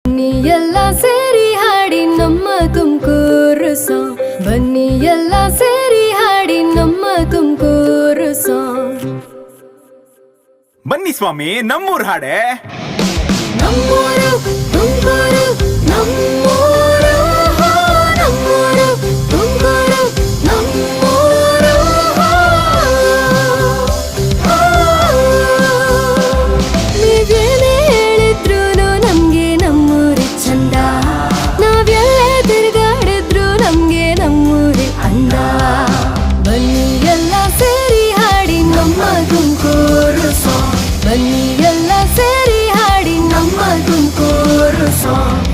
ಬನ್ನಿ ಎಲ್ಲ ಸೇರಿ ಹಾಡಿ ನಮ್ಮ ತುಮಕೂರು ಸಾಂಗ್. ಬನ್ನಿ ಎಲ್ಲ ಸೇರಿ ಹಾಡಿ ನಮ್ಮ ತುಮಕೂರು ಸಾಂಗ್. ಬನ್ನಿ ಸ್ವಾಮಿ ನಮ್ಮೂರ್ ಹಾಡೆ. ನಮ್ಮೂರು ತುಮಕೂರು, ನಮ್ಮೂರು ನಮ್ಮೂರು ತುಮಕೂರು, ನಮ್ಮೂರು. ನೀವೇನೇ ಹೇಳಿದ್ರು ನಮ್ಗೆ ನಮ್ಮೂರಿ ಚಂದ. ನಾವೆಲ್ಲೇ ತಿರುಗಾಡಿದ್ರು ನಮ್ಗೆ ನಮ್ಮೂರಿ ಅಂದ. ಬನ್ನಿ ಎಲ್ಲ ಸೇರಿ ಹಾಡಿ ನಮ್ಮ ತುಮಕೂರು ಸಾಂಗ್. ಬನ್ನಿ ಎಲ್ಲ ಸೇರಿ ಹಾಡಿ ನಮ್ಮ ತುಮಕೂರು ಸಾಂಗ್.